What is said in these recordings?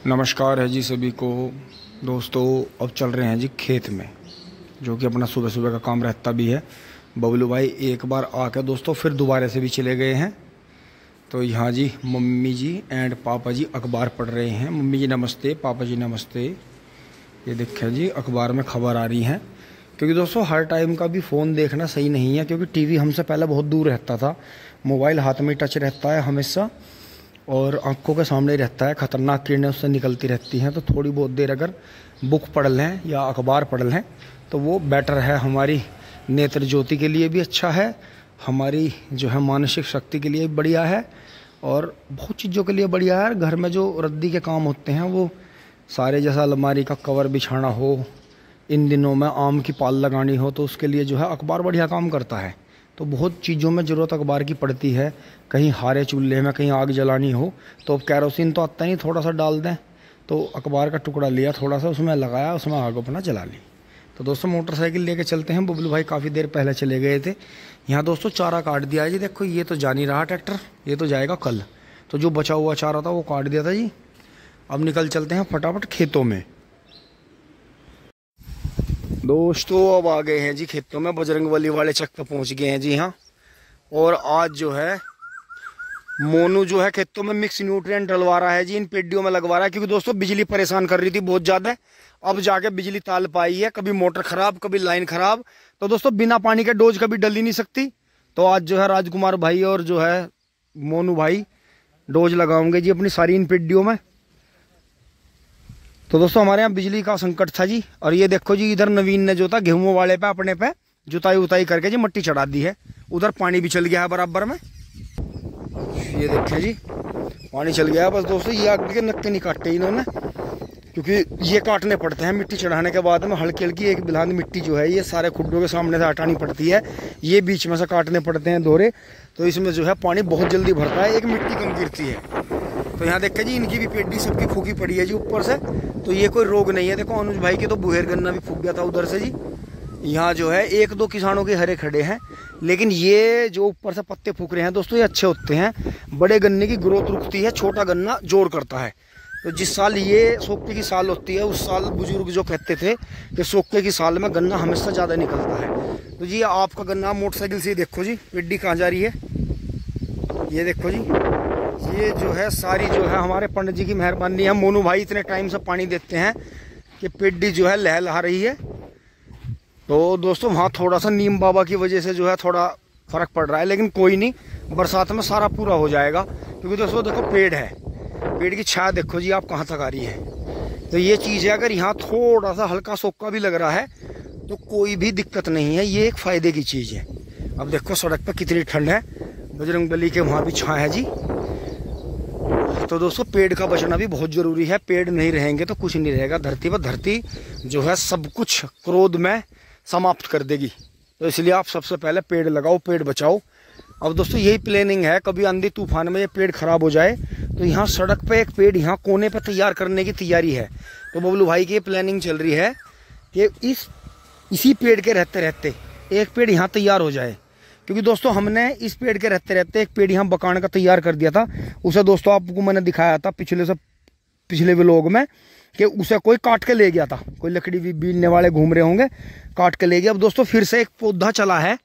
नमस्कार है जी सभी को दोस्तों। अब चल रहे हैं जी खेत में, जो कि अपना सुबह सुबह का काम रहता भी है। बबलू भाई एक बार आकर दोस्तों फिर दोबारा से भी चले गए हैं। तो यहाँ जी मम्मी जी एंड पापा जी अखबार पढ़ रहे हैं। मम्मी जी नमस्ते, पापा जी नमस्ते। ये देखें जी अखबार में खबर आ रही है, क्योंकि दोस्तों हर टाइम का भी फ़ोन देखना सही नहीं है, क्योंकि टीवी हमसे पहले बहुत दूर रहता था, मोबाइल हाथ में टच रहता है हमेशा और आंखों के सामने रहता है, ख़तरनाक किरणें उससे निकलती रहती हैं। तो थोड़ी बहुत देर अगर बुक पढ़ लें या अखबार पढ़ लें तो वो बेटर है, हमारी नेत्र ज्योति के लिए भी अच्छा है, हमारी जो है मानसिक शक्ति के लिए बढ़िया है और बहुत चीज़ों के लिए बढ़िया है। घर में जो रद्दी के काम होते हैं वो सारे, जैसा अलमारी का कवर बिछाना हो, इन दिनों में आम की पाल लगानी हो, तो उसके लिए जो है अखबार बढ़िया काम करता है। तो बहुत चीज़ों में ज़रूरत अखबार की पड़ती है। कहीं हारे चूल्हे में कहीं आग जलानी हो तो अब कैरोसिन तो आता नहीं, थोड़ा सा डाल दें, तो अखबार का टुकड़ा लिया, थोड़ा सा उसमें लगाया, उसमें आग अपना जला ली। तो दोस्तों मोटरसाइकिल लेके चलते हैं। बबलू भाई काफ़ी देर पहले चले गए थे। यहाँ दोस्तों चारा काट दिया है जी, देखो ये तो जा नहीं रहा ट्रैक्टर, ये तो जाएगा कल। तो जो बचा हुआ चारा था वो काट दिया था जी। अब निकल चलते हैं फटाफट खेतों में। दोस्तों अब आ गए हैं जी खेतों में, बजरंगबली वाले चक पे पहुंच गए हैं जी। हाँ, और आज जो है मोनू जो है खेतों में मिक्स न्यूट्रिएंट डलवा रहा है जी, इन पेडियों में लगवा रहा है, क्योंकि दोस्तों बिजली परेशान कर रही थी बहुत ज़्यादा। अब जाके बिजली ताल पाई है, कभी मोटर खराब कभी लाइन खराब, तो दोस्तों बिना पानी के डोज कभी डल ही नहीं सकती। तो आज जो है राजकुमार भाई और जो है मोनू भाई डोज लगाओगे जी अपनी सारी इन पेडियों में। तो दोस्तों हमारे यहाँ बिजली का संकट था जी, और ये देखो जी इधर नवीन ने जो था गेहूं वाले पे अपने पे जुताई उताई करके जी मट्टी चढ़ा दी है। उधर पानी भी चल गया है बराबर में, ये देखें जी पानी चल गया है। बस दोस्तों ये आगे के नक्के नहीं काटे इन्होंने, क्योंकि ये काटने पड़ते हैं मिट्टी चढ़ाने के बाद में। हल्की हल्की एक बिलान मिट्टी जो है ये सारे खुड्डों के सामने से हटानी पड़ती है, ये बीच में से काटने पड़ते हैं दोहरे। तो इसमें जो है पानी बहुत जल्दी भरता है, एक मिट्टी कम गिरती है। तो यहाँ देखें जी इनकी भी पेडी सबकी फूकी पड़ी है जी ऊपर से, तो ये कोई रोग नहीं है। देखो अनुज भाई की तो बुहेर गन्ना भी फूक गया था उधर से जी। यहाँ जो है एक दो किसानों के हरे खड़े हैं, लेकिन ये जो ऊपर से पत्ते फूक रहे हैं दोस्तों ये अच्छे होते हैं। बड़े गन्ने की ग्रोथ रुकती है, छोटा गन्ना जोर करता है। तो जिस साल ये सोके की साल होती है उस साल बुजुर्ग जो कहते थे कि सोके की साल में गन्ना हमेशा ज़्यादा निकलता है। तो जी आपका गन्ना मोटरसाइकिल से देखो जी पेडी कहाँ जा रही है, ये देखो जी। ये जो है सारी जो है हमारे पंडित जी की मेहरबानी है। मोनू भाई इतने टाइम से पानी देते हैं कि पेडी जो है लहलहा रही है। तो दोस्तों वहाँ थोड़ा सा नीम बाबा की वजह से जो है थोड़ा फर्क पड़ रहा है, लेकिन कोई नहीं, बरसात में सारा पूरा हो जाएगा। क्योंकि दोस्तों देखो पेड़ है, पेड़ की छाया देखो जी आप कहाँ तक आ रही है। तो ये चीज़ है, अगर यहाँ थोड़ा सा हल्का सोका भी लग रहा है तो कोई भी दिक्कत नहीं है, ये एक फ़ायदे की चीज़ है। अब देखो सड़क पर कितनी ठंड है, बजरंगबली के वहाँ भी छाया है जी। तो दोस्तों पेड़ का बचना भी बहुत ज़रूरी है, पेड़ नहीं रहेंगे तो कुछ नहीं रहेगा धरती पर। धरती जो है सब कुछ क्रोध में समाप्त कर देगी। तो इसलिए आप सबसे पहले पेड़ लगाओ, पेड़ बचाओ। अब दोस्तों यही प्लानिंग है, कभी आंधी तूफान में ये पेड़ खराब हो जाए तो यहाँ सड़क पे एक पेड़ यहाँ कोने पे तैयार करने की तैयारी है। तो बबलू भाई की ये प्लानिंग चल रही है कि इसी पेड़ के रहते रहते एक पेड़ यहाँ तैयार हो जाए। क्योंकि दोस्तों हमने इस पेड़ के रहते रहते एक पेड़ यहाँ बकान का तैयार कर दिया था। उसे दोस्तों आपको मैंने दिखाया था पिछले व्लॉग में कि उसे कोई काट के ले गया था, कोई लकड़ी भी बीनने वाले घूम रहे होंगे, काट के ले गया। अब दोस्तों फिर से एक पौधा चला है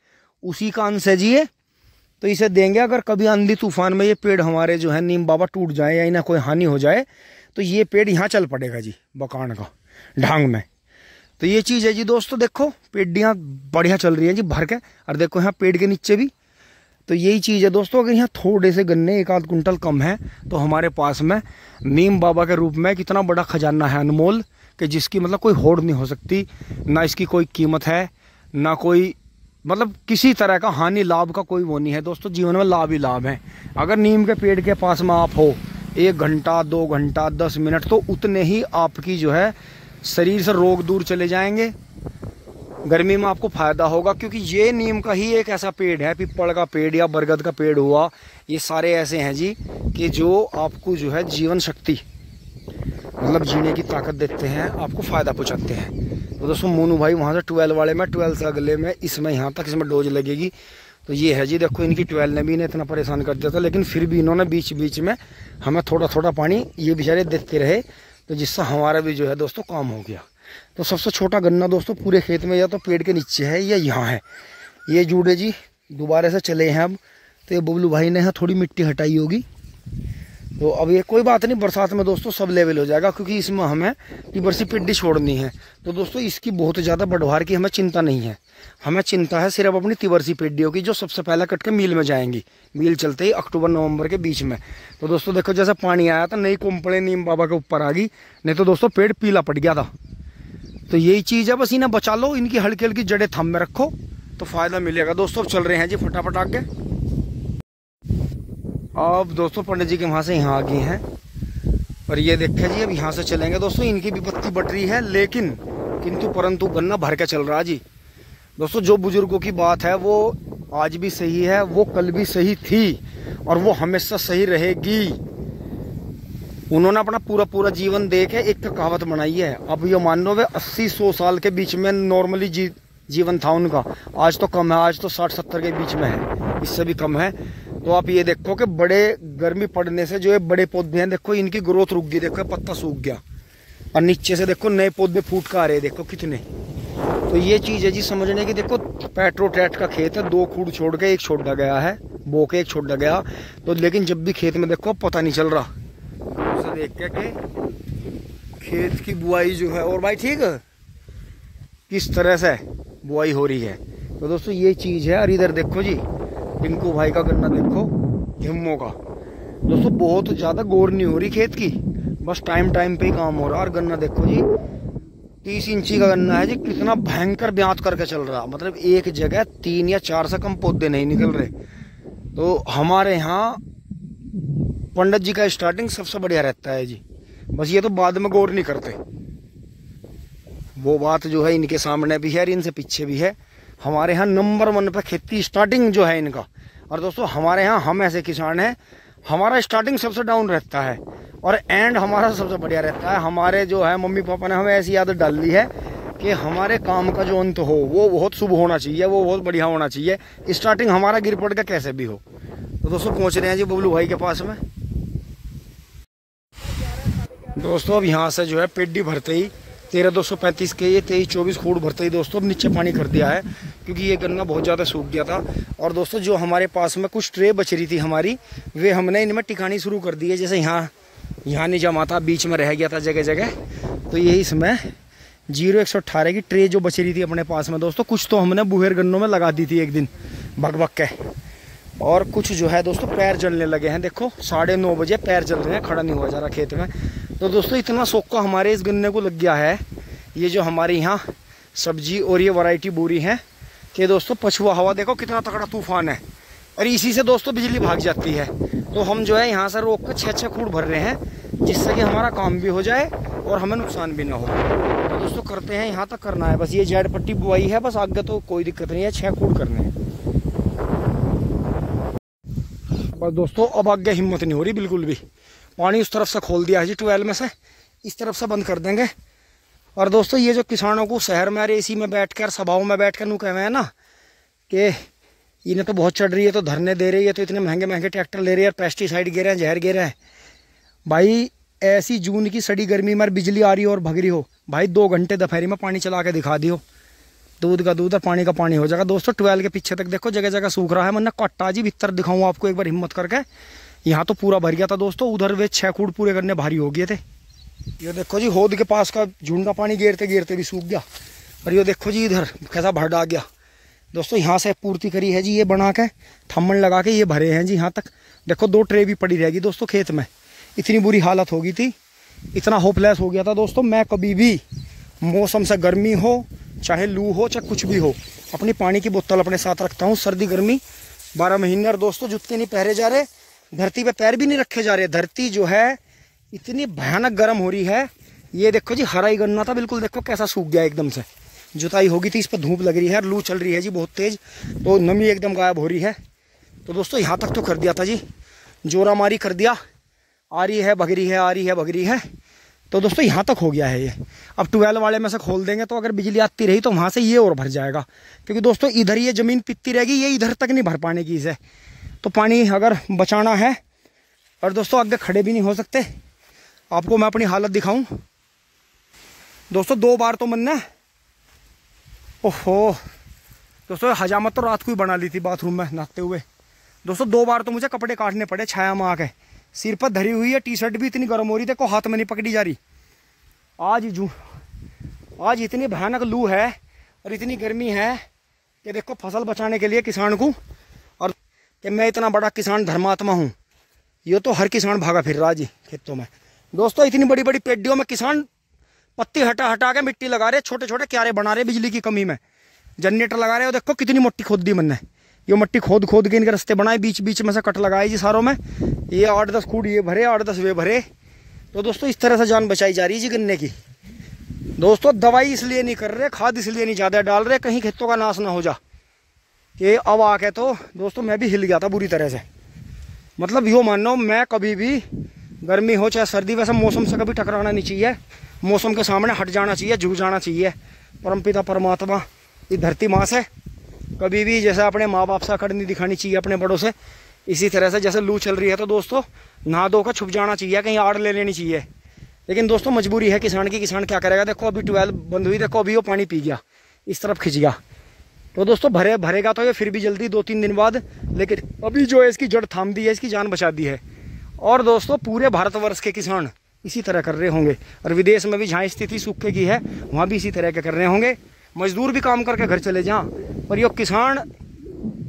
उसी का अंश है जी ये, तो इसे देंगे। अगर कभी आंधी तूफान में ये पेड़ हमारे जो है नीम बाबा टूट जाए या इन्हें कोई हानि हो जाए तो ये पेड़ यहाँ चल पड़ेगा जी बकान का ढांग में। तो ये चीज़ है जी दोस्तों, देखो पेडियाँ बढ़िया चल रही हैं जी भर के, और देखो यहाँ पेड़ के नीचे भी। तो यही चीज़ है दोस्तों, अगर यहाँ थोड़े से गन्ने एक आध कुंटल कम है तो हमारे पास में नीम बाबा के रूप में कितना बड़ा खजाना है अनमोल, कि जिसकी मतलब कोई होड़ नहीं हो सकती, ना इसकी कोई कीमत है, ना कोई मतलब किसी तरह का हानि लाभ का कोई वो नहीं है दोस्तों। जीवन में लाभ ही लाभ है। अगर नीम के पेड़ के पास में आप हो 1 घंटा 2 घंटा 10 मिनट, तो उतने ही आपकी जो है शरीर से रोग दूर चले जाएंगे। गर्मी में आपको फायदा होगा, क्योंकि ये नीम का ही एक ऐसा पेड़ है, पीपल का पेड़ या बरगद का पेड़ हुआ, ये सारे ऐसे हैं जी कि जो आपको जो है जीवन शक्ति मतलब जीने की ताकत देते हैं, आपको फ़ायदा पहुंचाते हैं। तो दोस्तों मोनू भाई वहाँ से 12 वाले में 12 से अगले में इसमें यहाँ तक इसमें डोज लगेगी। तो ये है जी, देखो इनकी 12 ने भी इन्हें इतना परेशान कर दिया था, लेकिन फिर भी इन्होंने बीच बीच में हमें थोड़ा थोड़ा पानी ये बेचारे देते रहे, तो जिससे हमारा भी जो है दोस्तों काम हो गया। तो सबसे छोटा गन्ना दोस्तों पूरे खेत में या तो पेड़ के नीचे है या यहाँ है। ये जूड़े जी दोबारा से चले हैं अब, तो ये बबलू भाई ने यहाँ थोड़ी मिट्टी हटाई होगी। तो अब ये कोई बात नहीं, बरसात में दोस्तों सब लेवल हो जाएगा, क्योंकि इसमें हमें तिबरसी पिड्डी छोड़नी है। तो दोस्तों इसकी बहुत ज़्यादा बढ़वार की हमें चिंता नहीं है, हमें चिंता है सिर्फ अपनी तिबरसी पिड्डियों की, जो सबसे पहले कट के मिल में जाएंगी। मिल चलते ही अक्टूबर नवंबर के बीच में। तो दोस्तों देखो जैसे पानी आया था, नई कोम्पड़े नीम बाबा के ऊपर आ गई, नहीं तो दोस्तों पेड़ पीला पड़ गया था। तो यही चीज़ है, बस इन्हें बचा लो, इनकी हल्की हल्की जड़ें थम में रखो तो फ़ायदा मिलेगा। दोस्तों अब चल रहे हैं जी फटाफट आगे। अब दोस्तों पंडित जी के वहाँ से यहाँ आ गए हैं, और ये देखे जी अब यहाँ से चलेंगे। दोस्तों इनकी भी पत्ती बट रही है, लेकिन किंतु परंतु गन्ना भर के चल रहा है जी। दोस्तों जो बुजुर्गों की बात है वो आज भी सही है, वो कल भी सही थी, और वो हमेशा सही रहेगी। उन्होंने अपना पूरा पूरा जीवन दे के एक कहावत बनाई है। अब ये मान लो वे 80-100 साल के बीच में नॉर्मली जीवन था उनका। आज तो कम है, आज तो 60-70 के बीच में है, इससे भी कम है। तो आप ये देखो कि बड़े गर्मी पड़ने से जो ये बड़े पौधे हैं देखो इनकी ग्रोथ रुक गई, देखो पत्ता सूख गया, और नीचे से देखो नए पौधे फूट कर आ रहे, देखो कितने। तो ये चीज़ है जी समझने की। देखो पेट्रोटैट का खेत है, 2 खूड़ छोड़ के एक छोड़ा गया है, बो के एक छोड़ा गया। तो लेकिन जब भी खेत में देखो पता नहीं चल रहा, उसे देख के खेत की बुआई जो है, और भाई ठीक है किस तरह से बुआई हो रही है। तो दोस्तों ये चीज़ है। और इधर देखो जी टिंकू भाई का गन्ना देखो, हिम्मो का। दोस्तों बहुत ज़्यादा गौर नहीं हो रही खेत की, बस टाइम टाइम पे ही काम हो रहा है। और गन्ना देखो जी 30 इंची का गन्ना है जी, कितना भयंकर ब्यात करके चल रहा, मतलब एक जगह 3 या 4 से कम पौधे नहीं निकल रहे। तो हमारे यहाँ पंडित जी का स्टार्टिंग सबसे बढ़िया रहता है जी, बस ये तो बाद में गौर नहीं करते। वो बात जो है इनके सामने भी है और इनसे पीछे भी है। हमारे यहाँ नंबर 1 पे खेती स्टार्टिंग जो है इनका। और दोस्तों हमारे यहाँ हम ऐसे किसान हैं, हमारा स्टार्टिंग सबसे डाउन रहता है और एंड हमारा सबसे बढ़िया रहता है। हमारे जो है मम्मी पापा ने हमें ऐसी आदत डाल दी है कि हमारे काम का जो अंत हो वो बहुत शुभ होना चाहिए, वो बहुत बढ़िया होना चाहिए। स्टार्टिंग हमारा गिर पड़ का कैसे भी हो। तो दोस्तों पहुँच रहे हैं जी बबलू भाई के पास में। दोस्तों अब यहाँ से जो है पेड्डी भरते ही 13,235 के ये 23-24 खूड़ भरते ही दोस्तों अब नीचे पानी कर दिया है, क्योंकि ये गन्ना बहुत ज़्यादा सूख गया था। और दोस्तों जो हमारे पास में कुछ ट्रे बच रही थी हमारी, वे हमने इनमें टिकानी शुरू कर दी है। जैसे यहाँ नहीं जमा था, बीच में रह गया था जगह जगह, तो ये इसमें 0-118 की ट्रे जो बच रही थी अपने पास में दोस्तों, कुछ तो हमने बुहेर गन्नों में लगा दी थी एक दिन भग भग के, और कुछ जो है दोस्तों पैर जलने लगे हैं। देखो 9:30 बजे पैर जल रहे हैं, खड़ा नहीं हुआ जा रहा खेत में। तो दोस्तों इतना सोक्का हमारे इस गन्ने को लग गया है, ये जो हमारे यहाँ सब्जी और ये वैरायटी बोरी है, कि दोस्तों पछुआ हवा देखो कितना तगड़ा तूफान है, और इसी से दोस्तों बिजली भाग जाती है। तो हम जो है यहाँ से रोक कर 6-6 खूड़ भर रहे हैं, जिससे कि हमारा काम भी हो जाए और हमें नुकसान भी ना हो। तो दोस्तों करते हैं, यहाँ तक करना है बस। ये जेड पट्टी बुआई है बस, आगे तो कोई दिक्कत नहीं है, 6 खूड़ करने हैं बस दोस्तों। अब आगे हिम्मत नहीं हो रही बिल्कुल भी। पानी उस तरफ से खोल दिया है जी, ट्यूबवेल में से इस तरफ से बंद कर देंगे। और दोस्तों ये जो किसानों को शहर में एसी में बैठकर सभाओं में बैठकर नू कह रहे हैं ना कि इन्हें तो बहुत चढ़ रही है, तो धरने दे रही है, तो इतने महंगे महंगे ट्रैक्टर ले रहे हैं, पेस्टिसाइड गिर रहे हैं, जहर गिर रहे हैं। भाई ऐसी जून की सड़ी गर्मी में बिजली आ रही हो और भग रही हो, भाई 2 घंटे दोपहरी में पानी चला के दिखा दियो, दूध का दूध और पानी का पानी हो जाएगा। दोस्तों ट्यूबवेल के पीछे तक देखो जगह जगह सूख रहा है, वरना कट्टा जी भीतर दिखाऊँ आपको एक बार हिम्मत करके। यहाँ तो पूरा भर गया था दोस्तों, उधर वे 6 खूड़ पूरे करने भारी हो गए थे। ये देखो जी होद के पास का झुंड का पानी गिरते गिरते भी सूख गया। और ये देखो जी इधर कैसा भर आ गया दोस्तों। यहाँ से पूर्ति करी है जी, ये बना के थम्मन लगा के ये भरे हैं जी यहाँ तक। देखो 2 ट्रे भी पड़ी रहेगी दोस्तों खेत में। इतनी बुरी हालत हो गई थी, इतना होपलेस हो गया था दोस्तों। मैं कभी भी मौसम से गर्मी हो चाहे लू हो चाहे कुछ भी हो, अपनी पानी की बोतल अपने साथ रखता हूँ। सर्दी गर्मी 12 महीने। और दोस्तों जूते नहीं पहरे जा रहे, धरती पे पैर भी नहीं रखे जा रहे। धरती जो है इतनी भयानक गर्म हो रही है। ये देखो जी हरा ही गन्ना था बिल्कुल, देखो कैसा सूख गया एकदम से। जुताई होगी थी, इस पर धूप लग रही है, लू चल रही है जी बहुत तेज, तो नमी एकदम गायब हो रही है। तो दोस्तों यहाँ तक तो कर दिया था जी, जोरा मारी कर दिया, आ रही है भग रही है, आ रही है भग रही है। तो दोस्तों यहाँ तक हो गया है ये। अब ट्यूबवेल वाले में से खोल देंगे तो अगर बिजली आती रही तो वहाँ से ये और भर जाएगा, क्योंकि दोस्तों इधर ये ज़मीन पितती रहेगी, ये इधर तक नहीं भर पाने की इसे। तो पानी अगर बचाना है, और दोस्तों आगे खड़े भी नहीं हो सकते, आपको मैं अपनी हालत दिखाऊं। दोस्तों 2 बार तो मन ने, ओहो दोस्तों हजामत तो रात को ही बना ली थी बाथरूम में नहाते हुए। दोस्तों 2 बार तो मुझे कपड़े काटने पड़े छाया में आके। सिर पर धरी हुई है, टी शर्ट भी इतनी गर्म हो रही, देखो हाथ में नहीं पकड़ी जा रही। आज इतनी भयानक लू है और इतनी गर्मी है कि देखो फसल बचाने के लिए किसान को, और कि मैं इतना बड़ा किसान धर्मात्मा हूँ, ये तो हर किसान भागा फिर रहा जी खेतों में। दोस्तों इतनी बड़ी बड़ी पेडियों में किसान पत्ती हटा हटा के मिट्टी लगा रहे, छोटे छोटे क्यारे बना रहे बिजली की कमी में, जनरेटर लगा रहे हो। देखो कितनी मिट्टी खोद दी मैंने, ये मिट्टी खोद खोद के इनके रास्ते बनाए, बीच बीच में से कट लगाए जी सारों में। ये 8-10 कूड़ ये भरे, 8-10 वे भरे। तो दोस्तों इस तरह से जान बचाई जा रही है जी गन्ने की। दोस्तों दवाई इसलिए नहीं कर रहे, खाद इसलिए नहीं ज़्यादा डाल रहे, कहीं खेतों का नाश ना हो जा। ये अब आके तो दोस्तों मैं भी हिल गया था बुरी तरह से। मतलब यो मानो मैं कभी भी गर्मी हो चाहे सर्दी, वैसे मौसम से कभी टकराना नहीं चाहिए, मौसम के सामने हट जाना चाहिए, झुक जाना चाहिए। परमपिता परमात्मा ये धरती माँ से कभी भी जैसे अपने माँ बाप से अकड़ नहीं दिखानी चाहिए, अपने बड़ों से। इसी तरह से जैसे लू चल रही है तो दोस्तों नहा धो कर छुप जाना चाहिए, कहीं आड़ ले लेनी चाहिए। लेकिन दोस्तों मजबूरी है किसान की, किसान क्या करेगा। देखो अभी 12 बंद हुई, देखो अभी वो पानी पी गया, इस तरफ खिंच गया। तो दोस्तों भरेगा तो ये फिर भी जल्दी 2-3 दिन बाद, लेकिन अभी जो है इसकी जड़ थाम दी है, इसकी जान बचा दी है। और दोस्तों पूरे भारतवर्ष के किसान इसी तरह कर रहे होंगे, और विदेश में भी जहाँ स्थिति सूखे की है वहाँ भी इसी तरह के कर रहे होंगे। मजदूर भी काम करके घर चले जाएं, पर यो किसान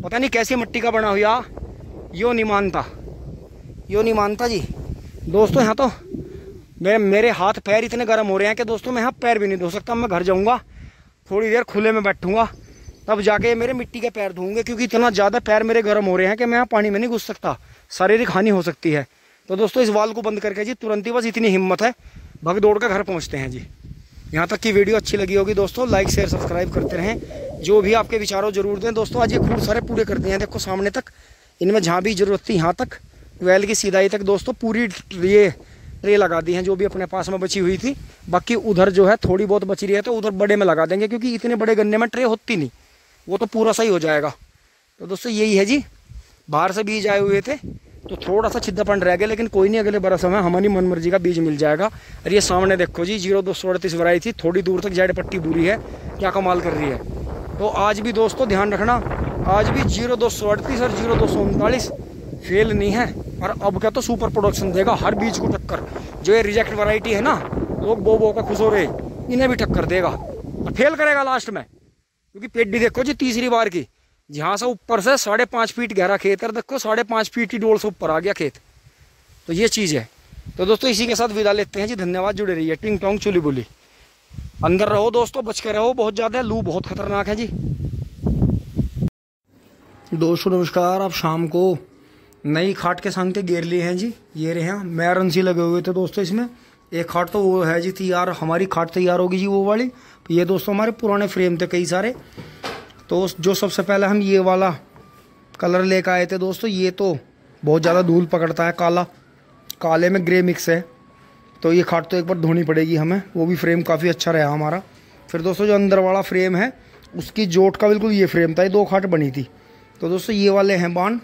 पता नहीं कैसी मिट्टी का बना हुआ, यो नहीं मानता जी। दोस्तों यहाँ तो मेरे हाथ पैर इतने गर्म हो रहे हैं कि दोस्तों मैं यहाँ पैर भी नहीं धो सकता। मैं घर जाऊँगा थोड़ी देर खुले में बैठूंगा, तब जाके मेरे मिट्टी के पैर धोऊंगे, क्योंकि इतना ज़्यादा पैर मेरे गर्म हो रहे हैं कि मैं यहाँ पानी में नहीं घुस सकता, शारीरिक हानि हो सकती है। तो दोस्तों इस वाल को बंद करके जी तुरंत ही, बस इतनी हिम्मत है, भग दौड़ कर घर पहुँचते हैं जी। यहाँ तक की वीडियो अच्छी लगी होगी दोस्तों, लाइक शेयर सब्सक्राइब करते रहें। जो भी आपके विचारों जरूर दें दोस्तों। आज ये खूब सारे पूरे कर दिए हैं, देखो सामने तक, इनमें जहाँ भी जरूरत थी यहाँ तक, वेल की सीधाई तक दोस्तों पूरी ये ट्रे लगा दी हैं जो भी अपने पास में बची हुई थी। बाकी उधर जो है थोड़ी बहुत बची रही है तो उधर बड़े में लगा देंगे, क्योंकि इतने बड़े गन्ने में ट्रे होती नहीं, वो तो पूरा सही हो जाएगा। तो दोस्तों यही है जी, बाहर से बीज आए हुए थे तो थोड़ा सा छिद्दापन रह गया, लेकिन कोई नहीं, अगले बरस में हमारी मनमर्जी का बीज मिल जाएगा। और ये सामने देखो जी 0238 वैरायटी, थोड़ी दूर तक जेड पट्टी बुरी है, क्या कमाल कर रही है। तो आज भी दोस्तों ध्यान रखना, आज भी 0238 और 0239 फेल नहीं है। और अब क्या तो सुपर प्रोडक्शन देगा हर बीज को टक्कर। जो ये रिजेक्ट वैरायटी है ना, लोग बो का खुश हो रहे, इन्हें भी टक्कर देगा और फेल करेगा लास्ट में। क्योंकि पेडी देखो जी तीसरी बार की, जहाँ से ऊपर से 5.5 फीट गहरा खेत है, देखो 5.5 फीट की डोल से ऊपर आ गया खेत। तो ये चीज़ है। तो दोस्तों इसी के साथ विदा लेते हैं जी, धन्यवाद। जुड़े रहिए, टिंग टोंग चुली बुली। अंदर रहो दोस्तों, बच के रहो, बहुत ज़्यादा लू बहुत खतरनाक है जी। दोस्तों नमस्कार। आप शाम को नई खाट के संग के गेर लिए हैं जी, ये रहे हैं मैरन सी लगे हुए थे दोस्तों। इसमें एक खाट तो वो है जी तैयार, हमारी खाट तैयार होगी जी वो वाली। ये दोस्तों हमारे पुराने फ्रेम थे कई सारे, तो जो सबसे पहले हम ये वाला कलर लेकर आए थे दोस्तों। ये तो बहुत ज़्यादा धूल पकड़ता है, काले में ग्रे मिक्स है, तो ये खाट तो एक बार धोनी पड़ेगी हमें। वो भी फ्रेम काफ़ी अच्छा रहा हमारा। फिर दोस्तों जो अंदर वाला फ्रेम है उसकी जोट का बिल्कुल ये फ्रेम था, ये 2 खाट बनी थी। तो दोस्तों ये वाले हैं बाण,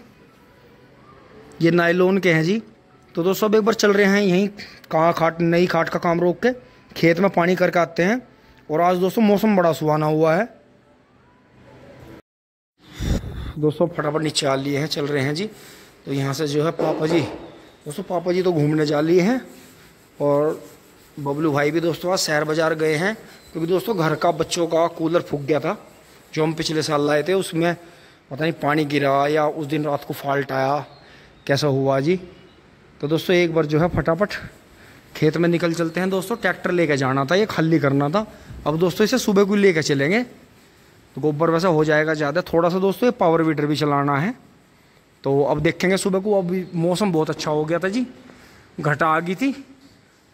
ये नायलॉन के हैं जी। तो दोस्तों अब एक बार चल रहे हैं यहीं नई खाट का काम रोक के खेत में पानी करके आते हैं। और आज दोस्तों मौसम बड़ा सुहाना हुआ है दोस्तों। फटाफट नीचे आ लिए हैं, चल रहे हैं जी। तो यहाँ से जो है पापा जी तो घूमने जा लिए हैं, और बबलू भाई भी दोस्तों आज शहर बाज़ार गए हैं, क्योंकि दोस्तों घर का बच्चों का कूलर फूक गया था जो हम पिछले साल लाए थे। उसमें पता नहीं पानी गिरा या उस दिन रात को फॉल्ट आया, कैसा हुआ जी। तो दोस्तों एक बार जो है फटाफट खेत में निकल चलते हैं दोस्तों। ट्रैक्टर लेके जाना था, ये खाली करना था। अब दोस्तों इसे सुबह को लेकर चलेंगे तो गोबर वैसा हो जाएगा ज़्यादा। थोड़ा सा दोस्तों ये पावर वीडर भी चलाना है, तो अब देखेंगे सुबह को। अभी मौसम बहुत अच्छा हो गया था जी, घटा आ गई थी,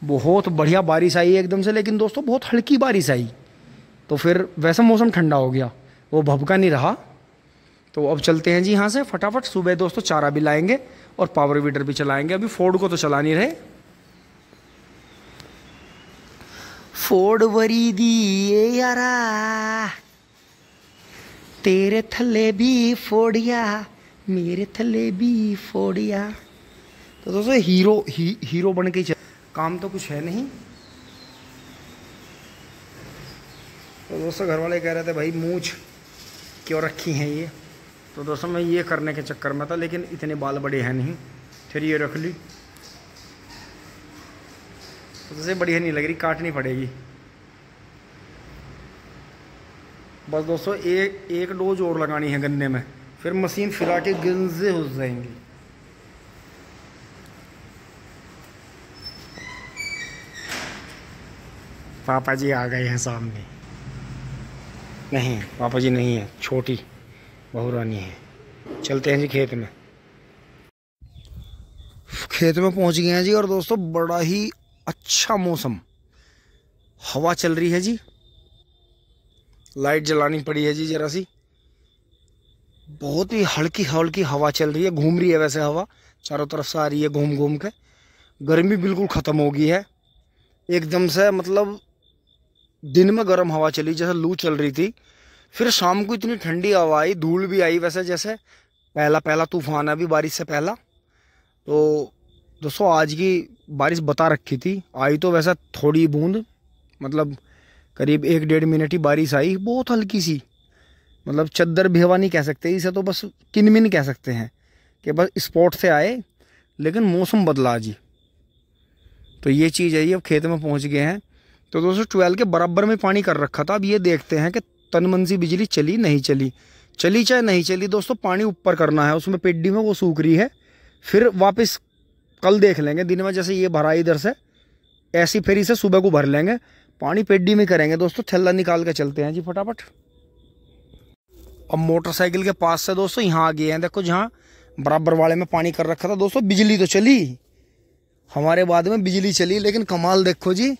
बहुत बढ़िया बारिश आई एकदम से, लेकिन दोस्तों बहुत हल्की बारिश आई, तो फिर वैसा मौसम ठंडा हो गया, वो भभका नहीं रहा। तो अब चलते हैं जी यहाँ से फटाफट। सुबह दोस्तों चारा भी लाएंगे और पावर वीडर भी चलाएंगे। अभी फोर्ड को तो चला नहीं रहे। फोर्ड वरी दिए यारा, तेरे थल्ले भी फोड़िया, मेरे थल्ले भी फोड़िया। तो दोस्तों हीरो बन के काम तो कुछ है नहीं। तो दोस्तों घर वाले कह रहे थे भाई मूंछ क्यों रखी हैं ये, तो दोस्तों मैं ये करने के चक्कर में था, लेकिन इतने बाल बड़े हैं नहीं, फिर ये रख ली। तो जैसे बढ़िया नहीं लग रही, काटनी पड़ेगी। बस दोस्तों एक डोज और लगानी है गन्ने में, फिर मशीन फिरा के गंजे हो जाएंगी। पापा जी आ गए हैं सामने। नहीं पापा जी नहीं है, छोटी बहू रानी है। चलते हैं जी खेत में। खेत में पहुंच गए हैं जी, और दोस्तों बड़ा ही अच्छा मौसम, हवा चल रही है जी। लाइट जलानी पड़ी है जी जरा सी, बहुत ही हल्की हल्की हवा चल रही है, घूम रही है वैसे हवा चारों तरफ से आ रही है घूम घूम के। गर्मी बिल्कुल ख़त्म हो गई है एकदम से, मतलब दिन में गर्म हवा चली जैसे लू चल रही थी, फिर शाम को इतनी ठंडी हवा आई, धूल भी आई वैसे जैसे पहला तूफान अभी बारिश से पहला। तो दोस्तों आज की बारिश बता रखी थी, आई तो वैसा थोड़ी बूंद, मतलब करीब 1-1.5 मिनट ही बारिश आई, बहुत हल्की सी, मतलब चद्दर भी हवा नहीं कह सकते इसे, तो बस किनमिन कह सकते हैं कि बस स्पॉट से आए, लेकिन मौसम बदला जी। तो ये चीज़ है, ये अब खेत में पहुंच गए हैं। तो दोस्तों 12 के बराबर में पानी कर रखा था। अब ये देखते हैं कि तन सी बिजली चली नहीं चली, चली चाहे नहीं चली दोस्तों, पानी ऊपर करना है उसमें, पेड्डी में वो सूख रही है, फिर वापस कल देख लेंगे दिन में, जैसे ये भरा इधर से ऐसी फेरी से सुबह को भर लेंगे, पानी पेड्डी में करेंगे दोस्तों। थैला निकाल के चलते हैं जी फटाफट। अब मोटरसाइकिल के पास से दोस्तों यहाँ आ गए हैं, देखो जहाँ बराबर वाले में पानी कर रखा था दोस्तों, बिजली तो चली हमारे बाद में, बिजली चली, लेकिन कमाल देखो जी,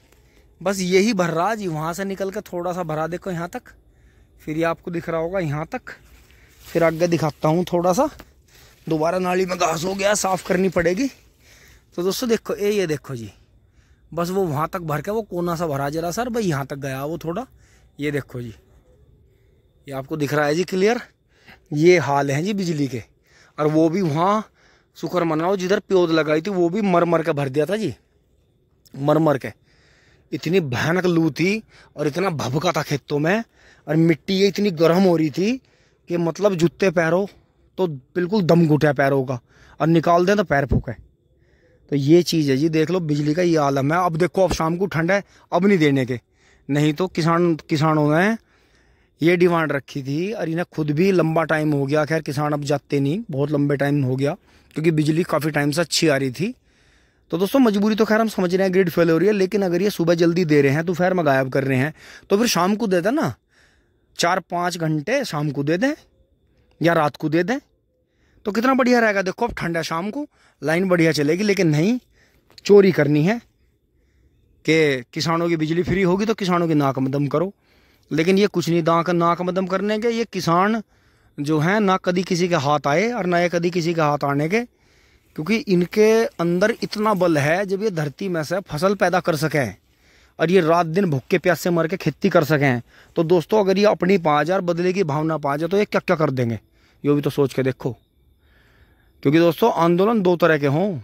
बस यही भर रहा जी, वहाँ से निकल के थोड़ा सा भरा देखो यहाँ तक, फिर ये आपको दिख रहा होगा यहाँ तक, फिर आगे दिखाता हूँ थोड़ा सा, दोबारा नाली में घास हो गया, साफ़ करनी पड़ेगी। तो दोस्तों देखो ये देखो जी, बस वो वहाँ तक भर के वो कोना सा भरा जरा सर भाई, यहाँ तक गया वो थोड़ा, ये देखो जी, ये आपको दिख रहा है जी क्लियर, ये हाल है जी बिजली के। और वो भी वहाँ शुक्र मनाओ जिधर प्योद लगाई थी, वो भी मर मर के भर दिया था जी, मर मर के। इतनी भयानक लू थी और इतना भभका था खेतों में, और मिट्टी ये इतनी गर्म हो रही थी कि मतलब जूते पैरों तो बिल्कुल दम घुटा पैरों का, और निकाल दें तो पैर फूके। तो ये चीज़ है जी, देख लो बिजली का ये आलम है। अब देखो अब शाम को ठंड है, अब नहीं देने के, नहीं तो किसानों ने ये डिमांड रखी थी, और इन्हें खुद भी लंबा टाइम हो गया, खैर किसान अब जाते नहीं, बहुत लंबे टाइम हो गया, क्योंकि बिजली काफ़ी टाइम से अच्छी आ रही थी। तो दोस्तों मजबूरी तो खैर हम समझ रहे हैं, ग्रिड फेल हो रही है, लेकिन अगर ये सुबह जल्दी दे रहे हैं, दोपहर में गायब कर रहे हैं, तो फिर शाम को दे दें ना, 4-5 घंटे शाम को दे दें या रात को दे दें, तो कितना बढ़िया रहेगा। देखो अब ठंड है, शाम को लाइन बढ़िया चलेगी, लेकिन नहीं, चोरी करनी है कि किसानों की बिजली फ्री होगी तो किसानों की नाक मदम करो, लेकिन ये कुछ नहीं नाक मदम करने के। ये किसान जो हैं ना कभी किसी के हाथ आए और ना ये कभी किसी के हाथ आने के, क्योंकि इनके अंदर इतना बल है, जब ये धरती में से फसल पैदा कर सकें और ये रात दिन भूखे प्यास से मर के खेती कर सकें, तो दोस्तों अगर ये अपनी 5000 बदले की भावना पा जाए तो ये क्या क्या कर देंगे, ये भी तो सोच के देखो। क्योंकि दोस्तों आंदोलन 2 तरह के हों,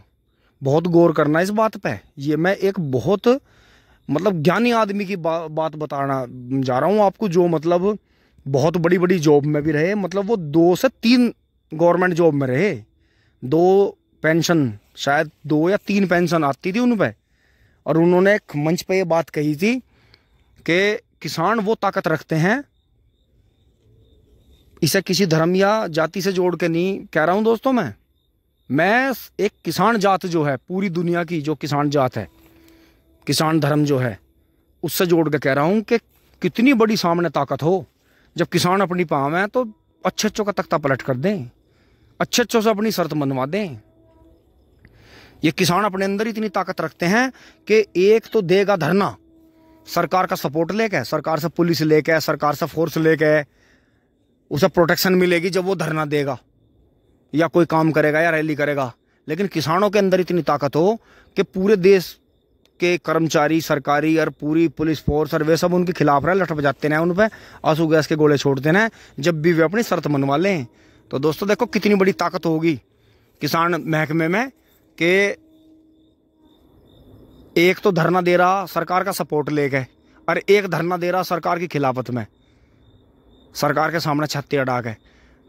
बहुत गौर करना इस बात पे। ये मैं एक बहुत मतलब ज्ञानी आदमी की बात बताना जा रहा हूँ आपको, जो मतलब बहुत बड़ी बड़ी जॉब में भी रहे, मतलब वो 2 से 3 गवर्नमेंट जॉब में रहे, 2 पेंशन शायद 2 या 3 पेंशन आती थी उन पे, और उन्होंने एक मंच पे ये बात कही थी कि किसान वो ताकत रखते हैं, इसे किसी धर्म या जाति से जोड़ के नहीं कह रहा हूँ दोस्तों, मैं एक किसान जात जो है, पूरी दुनिया की जो किसान जात है, किसान धर्म जो है, उससे जोड़ के कह रहा हूँ कि कितनी बड़ी सामने ताकत हो, जब किसान अपनी पाँव में, तो अच्छे का तख्ता पलट कर दें, अच्छे से अपनी शर्त मनवा दें। ये किसान अपने अंदर इतनी ताकत रखते हैं कि एक तो देगा धरना, सरकार का सपोर्ट लेके, सरकार से पुलिस लेके, सरकार से फोर्स लेके, उसे प्रोटेक्शन मिलेगी जब वो धरना देगा या कोई काम करेगा या रैली करेगा। लेकिन किसानों के अंदर इतनी ताकत हो कि पूरे देश के कर्मचारी, सरकारी और पूरी पुलिस फोर्स और वे सब उनके खिलाफ रहे, लठ बजाते हैं उन पर, आंसू गैस के गोले छोड़ते हैं जब भी वे अपनी शर्त मनवा लें। तो दोस्तों देखो कितनी बड़ी ताकत होगी किसान महकमे में, कि एक तो धरना दे रहा सरकार का सपोर्ट लेके, और एक धरना दे रहा सरकार की खिलाफत में, सरकार के सामने छत्ते अड़ा के।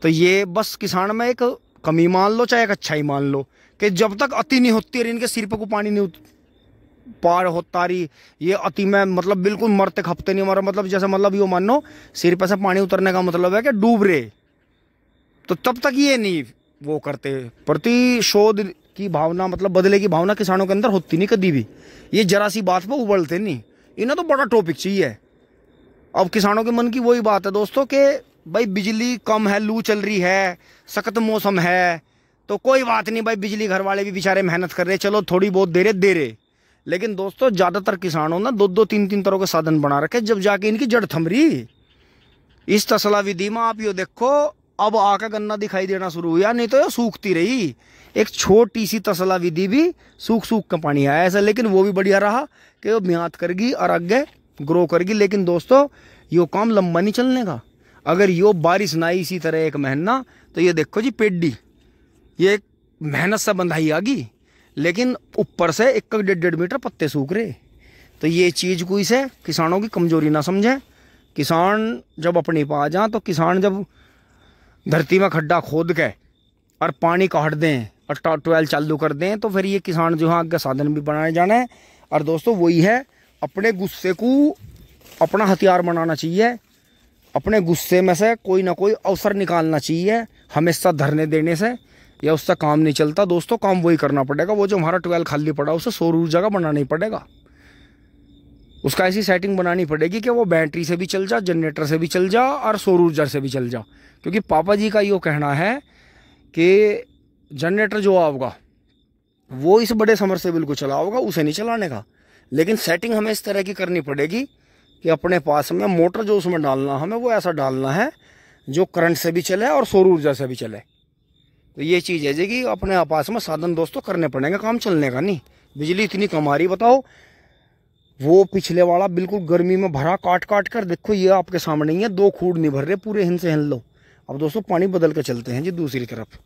तो ये बस किसान में एक कमी मान लो चाहे एक अच्छाई मान लो कि जब तक अति नहीं होती और इनके सिर पे को पानी नहीं पार होता रही, ये अति में मतलब बिल्कुल मरते खपते नहीं मरा, मतलब जैसे मतलब यो मानो सिर पे से पानी उतरने का मतलब है कि डूब रहे, तो तब तक ये नहीं वो करते। प्रतिशोध की भावना मतलब बदले की भावना किसानों के अंदर होती नहीं कभी भी। ये जरा सी बात पे उबलते नहीं, इन्हें तो बड़ा टॉपिक चाहिए। अब किसानों के मन की वही बात है दोस्तों कि भाई बिजली कम है, लू चल रही है, सख्त मौसम है, तो कोई बात नहीं भाई, बिजली घर वाले भी बेचारे मेहनत कर रहे, चलो थोड़ी बहुत दे रहे। लेकिन दोस्तों ज़्यादातर किसानों ने 2-2 3-3 तरह के साधन बना रखे, जब जाके इनकी जड़ थम रही। इस तसला विधि में आप यो देखो, अब आकर गन्ना दिखाई देना शुरू हुआ, नहीं तो ये सूखती रही। एक छोटी सी तसला विधि भी सूख के पानी आया ऐसा, लेकिन वो भी बढ़िया रहा कि वो म्याद करगी और आगे ग्रो करगी। लेकिन दोस्तों यो काम लंबा नहीं चलने का। अगर यो बारिश ना इसी तरह एक महीना, तो ये देखो जी पेड्डी, ये मेहनत से बंधाई आगी, लेकिन ऊपर से 1-1.5 मीटर पत्ते सूख रहे। तो ये चीज़ कोई से किसानों की कमजोरी ना समझे। किसान जब अपनी पा जाए, तो किसान जब धरती में खड्डा खोद के और पानी काट दें और ट्यूबवेल चालू कर दें, तो फिर ये किसान जो है आगे साधन भी बनाए जाने हैं। और दोस्तों वही है, अपने गुस्से को अपना हथियार बनाना चाहिए, अपने गुस्से में से कोई ना कोई अवसर निकालना चाहिए। हमेशा धरने देने से या उससे काम नहीं चलता दोस्तों, काम वही करना पड़ेगा। वो जो हमारा ट्यूबवेल खाली पड़ा उसे सौर ऊर्जा का बनाना ही पड़ेगा। उसका ऐसी सेटिंग बनानी पड़ेगी कि वो बैटरी से भी चल जा, जनरेटर से भी चल जा और सौर ऊर्जा से भी चल जा। क्योंकि पापा जी का यो कहना है कि जनरेटर जो होगा वो इस बड़े समरसेबल को चला होगा, उसे नहीं चलाने का। लेकिन सेटिंग हमें इस तरह की करनी पड़ेगी कि अपने पास में मोटर जो उसमें डालना हमें वो ऐसा डालना है जो करंट से भी चले और सौर ऊर्जा से भी चले। तो ये चीज़ है जी कि अपने पास में साधन दोस्तों करने पड़ेंगे, काम चलने का नहीं। बिजली इतनी कम आ रही बताओ, वो पिछले वाला बिल्कुल गर्मी में भरा काट कर देखो, ये आपके सामने ही है, 2 खूड नहीं भर रहे पूरे हिंद से हिल लो। अब दोस्तों पानी बदल के चलते हैं जी दूसरी तरफ।